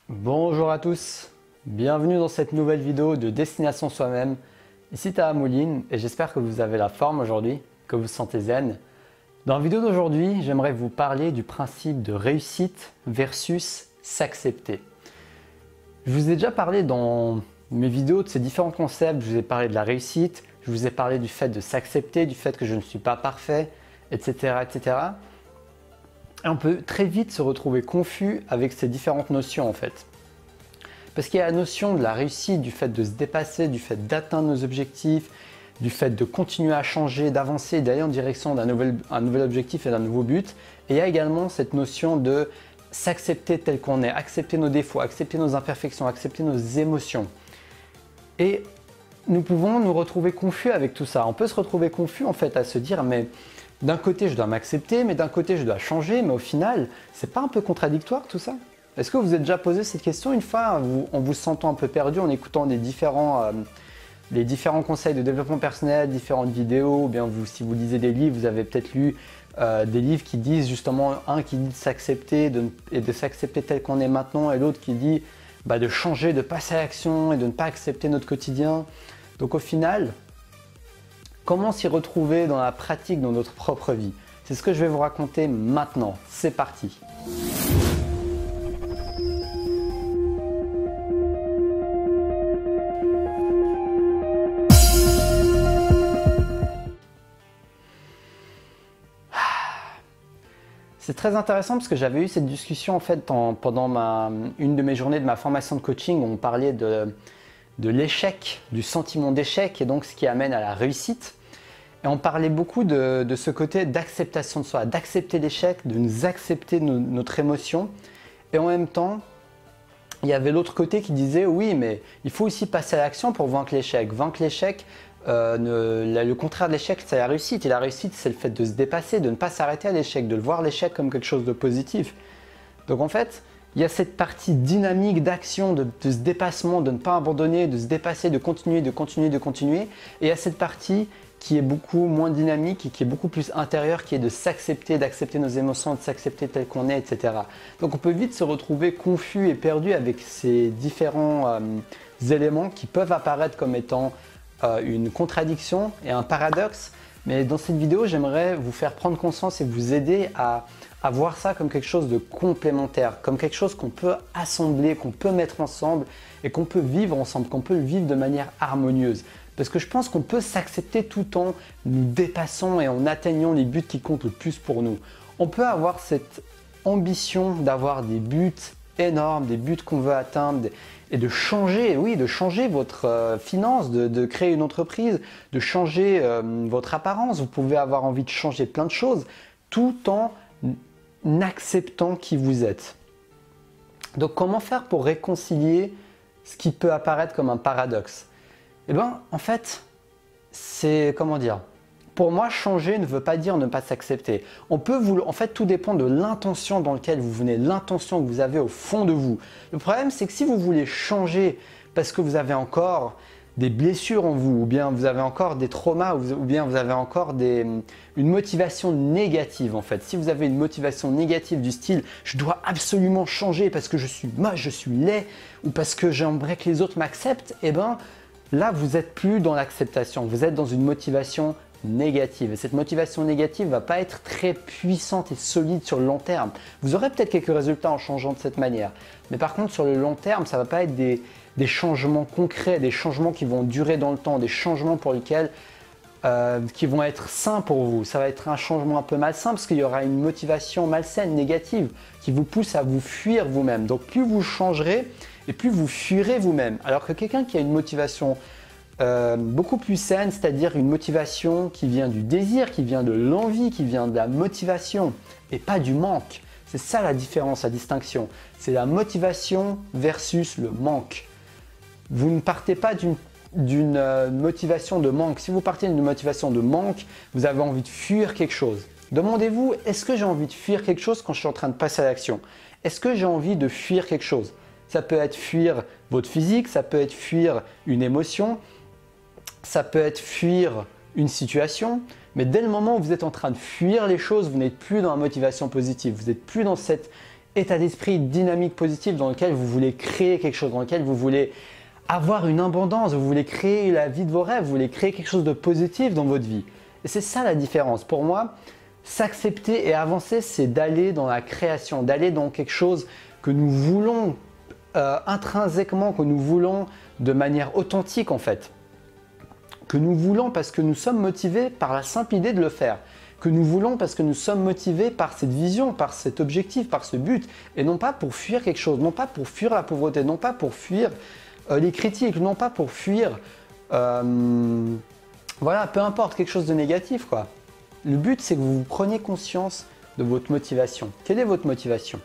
Bonjour à tous, bienvenue dans cette nouvelle vidéo de Destination Soi-même. Ici Taha Mouline et j'espère que vous avez la forme aujourd'hui, que vous vous sentez zen. Dans la vidéo d'aujourd'hui, j'aimerais vous parler du principe de réussite versus s'accepter. Je vous ai déjà parlé dans mes vidéos de ces différents concepts, je vous ai parlé de la réussite, je vous ai parlé du fait de s'accepter, du fait que je ne suis pas parfait, etc. etc. Et on peut très vite se retrouver confus avec ces différentes notions en fait. Parce qu'il y a la notion de la réussite, du fait de se dépasser, du fait d'atteindre nos objectifs, du fait de continuer à changer, d'avancer, d'aller en direction d'un nouvel objectif et d'un nouveau but. Et il y a également cette notion de s'accepter tel qu'on est, accepter nos défauts, accepter nos imperfections, accepter nos émotions. Et nous pouvons nous retrouver confus avec tout ça. On peut se retrouver confus en fait à se dire mais d'un côté je dois m'accepter, mais d'un côté je dois changer, mais au final c'est pas un peu contradictoire tout ça? Est-ce que vous vous êtes déjà posé cette question une fois en vous sentant un peu perdu, en écoutant les différents conseils de développement personnel, différentes vidéos, ou bien si vous lisez des livres, vous avez peut-être lu des livres qui disent justement, un qui dit de s'accepter et de s'accepter tel qu'on est maintenant, et l'autre qui dit de changer, de passer à l'action et de ne pas accepter notre quotidien. Donc au final, comment s'y retrouver dans la pratique, dans notre propre vie? C'est ce que je vais vous raconter maintenant. C'est parti! C'est très intéressant parce que j'avais eu cette discussion en fait pendant une de mes journées de ma formation de coaching où on parlait de l'échec, du sentiment d'échec et donc ce qui amène à la réussite. Et on parlait beaucoup de ce côté d'acceptation de soi, d'accepter l'échec, de nous accepter notre émotion. Et en même temps, il y avait l'autre côté qui disait oui, mais il faut aussi passer à l'action pour vaincre l'échec. Vaincre l'échec, le contraire de l'échec, c'est la réussite. Et la réussite, c'est le fait de se dépasser, de ne pas s'arrêter à l'échec, de le voir l'échec comme quelque chose de positif. Donc en fait, il y a cette partie dynamique d'action, de ce dépassement, de ne pas abandonner, de se dépasser, de continuer, de continuer, de continuer. Et il y a cette partie qui est beaucoup moins dynamique et qui est beaucoup plus intérieure, qui est de s'accepter, d'accepter nos émotions, de s'accepter tel qu'on est, etc. Donc on peut vite se retrouver confus et perdu avec ces différents éléments qui peuvent apparaître comme étant une contradiction et un paradoxe. Mais dans cette vidéo, j'aimerais vous faire prendre conscience et vous aider à voir ça comme quelque chose de complémentaire, comme quelque chose qu'on peut assembler, qu'on peut mettre ensemble et qu'on peut vivre ensemble, qu'on peut le vivre de manière harmonieuse. Parce que je pense qu'on peut s'accepter tout en nous dépassant et en atteignant les buts qui comptent le plus pour nous. On peut avoir cette ambition d'avoir des buts énormes, des buts qu'on veut atteindre et de changer, oui, de changer votre finance, de créer une entreprise, de changer votre apparence. Vous pouvez avoir envie de changer plein de choses tout en acceptant qui vous êtes. Donc comment faire pour réconcilier ce qui peut apparaître comme un paradoxe? Eh bien, en fait, c'est, comment dire, pour moi, changer ne veut pas dire ne pas s'accepter. En fait, tout dépend de l'intention dans laquelle vous venez, l'intention que vous avez au fond de vous. Le problème, c'est que si vous voulez changer parce que vous avez encore des blessures en vous, ou bien vous avez encore des traumas, ou bien vous avez encore une motivation négative en fait. Si vous avez une motivation négative du style « je dois absolument changer parce que je suis moche, je suis laid » ou parce que j'aimerais que les autres m'acceptent, eh bien là, vous n'êtes plus dans l'acceptation, vous êtes dans une motivation négative. Et cette motivation négative ne va pas être très puissante et solide sur le long terme. Vous aurez peut-être quelques résultats en changeant de cette manière. Mais par contre, sur le long terme, ça ne va pas être des changements concrets, des changements qui vont durer dans le temps, des changements pour lesquels qui vont être sains pour vous. Ça va être un changement un peu malsain parce qu'il y aura une motivation malsaine, négative, qui vous pousse à vous fuir vous-même. Donc plus vous changerez et plus vous fuirez vous-même. Alors que quelqu'un qui a une motivation beaucoup plus saine, c'est-à-dire une motivation qui vient du désir, qui vient de l'envie, qui vient de la motivation et pas du manque. C'est ça la différence, la distinction. C'est la motivation versus le manque. Vous ne partez pas d'une motivation de manque. Si vous partez d'une motivation de manque, vous avez envie de fuir quelque chose. Demandez-vous, est-ce que j'ai envie de fuir quelque chose quand je suis en train de passer à l'action? Est-ce que j'ai envie de fuir quelque chose? Ça peut être fuir votre physique, ça peut être fuir une émotion, ça peut être fuir une situation, mais dès le moment où vous êtes en train de fuir les choses, vous n'êtes plus dans la motivation positive, vous n'êtes plus dans cette état d'esprit, dynamique positive dans lequel vous voulez créer quelque chose, dans lequel vous voulez avoir une abondance, vous voulez créer la vie de vos rêves, vous voulez créer quelque chose de positif dans votre vie. Et c'est ça la différence. Pour moi, s'accepter et avancer, c'est d'aller dans la création, d'aller dans quelque chose que nous voulons intrinsèquement, que nous voulons de manière authentique en fait. Que nous voulons parce que nous sommes motivés par la simple idée de le faire. Que nous voulons parce que nous sommes motivés par cette vision, par cet objectif, par ce but. Et non pas pour fuir quelque chose, non pas pour fuir la pauvreté, non pas pour fuir les critiques, non pas pour fuir, voilà, peu importe, quelque chose de négatif quoi. Le but c'est que vous preniez conscience de votre motivation. Quelle est votre motivation?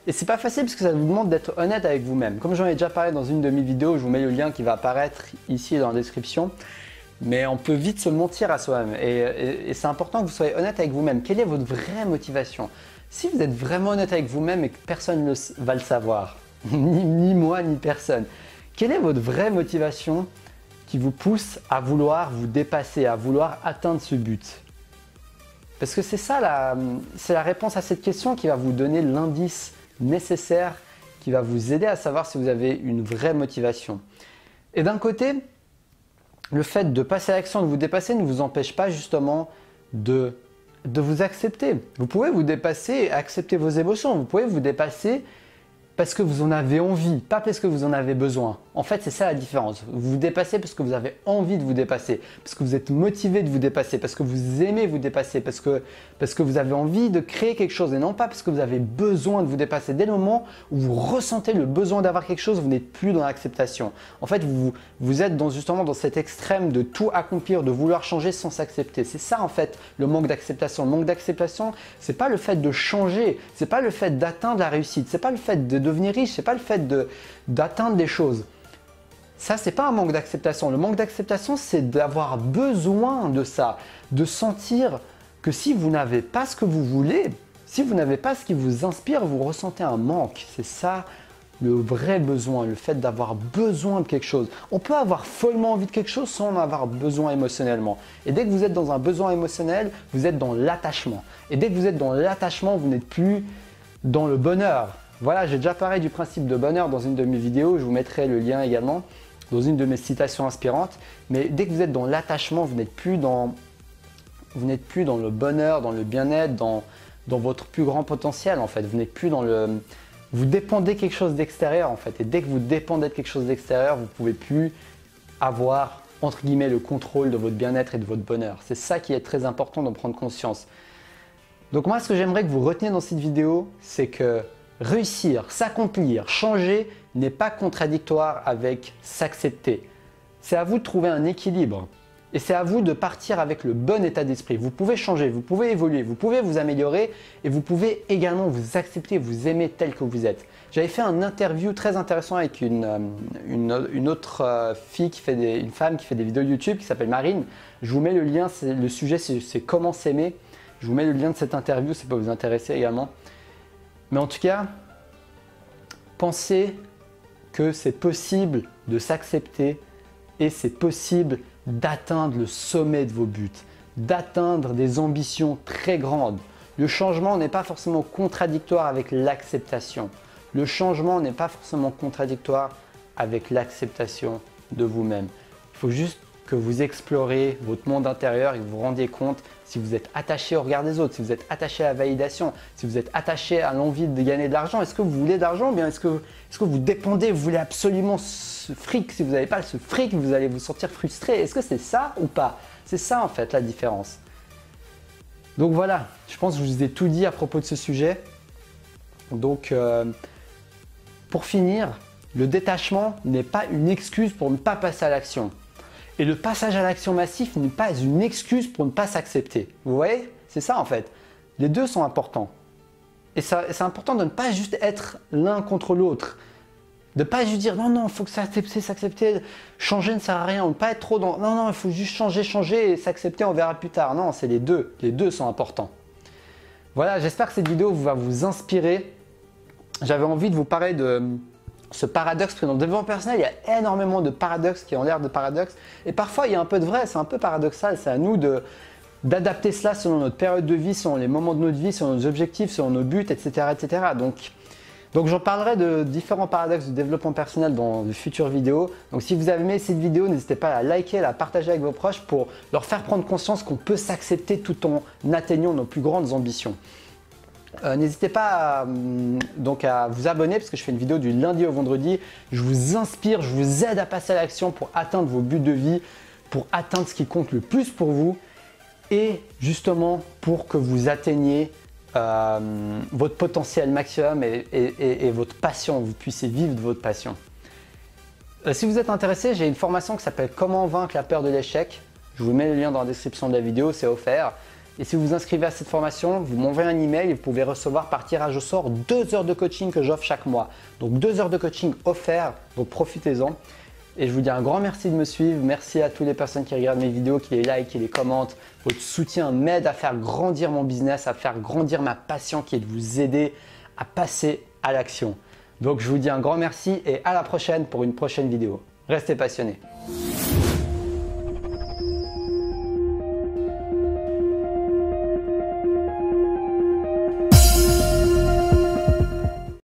Et c'est pas facile parce que ça vous demande d'être honnête avec vous-même. Comme j'en ai déjà parlé dans une de mes vidéos, je vous mets le lien qui va apparaître ici dans la description. Mais on peut vite se mentir à soi-même et c'est important que vous soyez honnête avec vous-même. Quelle est votre vraie motivation? Si vous êtes vraiment honnête avec vous-même et que personne ne va le savoir, ni moi ni personne, quelle est votre vraie motivation qui vous pousse à vouloir vous dépasser, à vouloir atteindre ce but? Parce que c'est ça, c'est la réponse à cette question qui va vous donner l'indice nécessaire, qui va vous aider à savoir si vous avez une vraie motivation. Et d'un côté, le fait de passer à l'action, de vous dépasser ne vous empêche pas justement de vous accepter. Vous pouvez vous dépasser et accepter vos émotions. Vous pouvez vous dépasser parce que vous en avez envie, pas parce que vous en avez besoin. En fait, c'est ça la différence. Vous vous dépassez parce que vous avez envie de vous dépasser, parce que vous êtes motivé de vous dépasser, parce que vous aimez vous dépasser, parce que vous avez envie de créer quelque chose et non pas parce que vous avez besoin de vous dépasser. Dès le moment où vous ressentez le besoin d'avoir quelque chose, vous n'êtes plus dans l'acceptation. En fait, vous êtes justement dans cet extrême de tout accomplir, de vouloir changer sans s'accepter. C'est ça en fait le manque d'acceptation. Le manque d'acceptation, c'est pas le fait de changer, c'est pas le fait d'atteindre la réussite, c'est pas le fait de devenir riche, c'est pas le fait d'atteindre des choses. Ça, c'est pas un manque d'acceptation. Le manque d'acceptation, c'est d'avoir besoin de ça, de sentir que si vous n'avez pas ce que vous voulez, si vous n'avez pas ce qui vous inspire, vous ressentez un manque. C'est ça le vrai besoin, le fait d'avoir besoin de quelque chose. On peut avoir follement envie de quelque chose sans en avoir besoin émotionnellement. Et dès que vous êtes dans un besoin émotionnel, vous êtes dans l'attachement. Et dès que vous êtes dans l'attachement, vous n'êtes plus dans le bonheur. Voilà, j'ai déjà parlé du principe de bonheur dans une de mes vidéos, je vous mettrai le lien également dans une de mes citations inspirantes. Mais dès que vous êtes dans l'attachement, vous n'êtes plus dans le bonheur, dans le bien-être, dans votre plus grand potentiel en fait. Vous n'êtes plus dans le... Vous dépendez de quelque chose d'extérieur en fait. Et dès que vous dépendez de quelque chose d'extérieur, vous ne pouvez plus avoir entre guillemets le contrôle de votre bien-être et de votre bonheur. C'est ça qui est très important d'en prendre conscience. Donc moi, ce que j'aimerais que vous reteniez dans cette vidéo, c'est que réussir, s'accomplir, changer n'est pas contradictoire avec s'accepter. C'est à vous de trouver un équilibre et c'est à vous de partir avec le bon état d'esprit. Vous pouvez changer, vous pouvez évoluer, vous pouvez vous améliorer et vous pouvez également vous accepter, vous aimer tel que vous êtes. J'avais fait un interview très intéressant avec une autre fille, une femme qui fait des vidéos YouTube qui s'appelle Marine. Je vous mets le lien, le sujet c'est comment s'aimer. Je vous mets le lien de cette interview, ça peut vous intéresser également. Mais en tout cas, pensez que c'est possible de s'accepter et c'est possible d'atteindre le sommet de vos buts, d'atteindre des ambitions très grandes. Le changement n'est pas forcément contradictoire avec l'acceptation. Le changement n'est pas forcément contradictoire avec l'acceptation de vous-même. Il faut juste que vous explorez votre monde intérieur et que vous vous rendiez compte si vous êtes attaché au regard des autres, si vous êtes attaché à la validation, si vous êtes attaché à l'envie de gagner de l'argent. Est-ce que vous voulez de l'argent ou bien est-ce que vous dépendez, vous voulez absolument ce fric? Si vous n'avez pas ce fric, vous allez vous sentir frustré. Est-ce que c'est ça ou pas? C'est ça en fait la différence. Donc voilà, je pense que je vous ai tout dit à propos de ce sujet. Donc pour finir, le détachement n'est pas une excuse pour ne pas passer à l'action. Et le passage à l'action massif n'est pas une excuse pour ne pas s'accepter. Vous voyez? C'est ça en fait. Les deux sont importants. Et c'est important de ne pas juste être l'un contre l'autre. De ne pas juste dire non, il faut que s'accepter, changer ne sert à rien. Ne pas être trop dans non, il faut juste changer et s'accepter, on verra plus tard. Non, c'est les deux. Les deux sont importants. Voilà, j'espère que cette vidéo va vous inspirer. J'avais envie de vous parler de ce paradoxe, parce que dans le développement personnel, il y a énormément de paradoxes qui ont l'air de paradoxes. Et parfois, il y a un peu de vrai, c'est un peu paradoxal. C'est à nous d'adapter cela selon notre période de vie, selon les moments de notre vie, selon nos objectifs, selon nos buts, etc. etc. Donc j'en parlerai de différents paradoxes de développement personnel dans de futures vidéos. Donc si vous avez aimé cette vidéo, n'hésitez pas à la liker, à la partager avec vos proches pour leur faire prendre conscience qu'on peut s'accepter tout en atteignant nos plus grandes ambitions. N'hésitez pas à vous abonner parce que je fais une vidéo du lundi au vendredi. Je vous inspire, je vous aide à passer à l'action pour atteindre vos buts de vie, pour atteindre ce qui compte le plus pour vous et justement pour que vous atteigniez votre potentiel maximum et votre passion, vous puissiez vivre de votre passion. Si vous êtes intéressé, j'ai une formation qui s'appelle Comment vaincre la peur de l'échec. Je vous mets le lien dans la description de la vidéo, c'est offert. Et si vous vous inscrivez à cette formation, vous m'envoyez un email et vous pouvez recevoir par tirage au sort 2 heures de coaching que j'offre chaque mois. Donc 2 heures de coaching offerts, donc profitez-en. Et je vous dis un grand merci de me suivre. Merci à toutes les personnes qui regardent mes vidéos, qui les like, qui les commentent. Votre soutien m'aide à faire grandir mon business, à faire grandir ma passion qui est de vous aider à passer à l'action. Donc je vous dis un grand merci et à la prochaine pour une prochaine vidéo. Restez passionnés.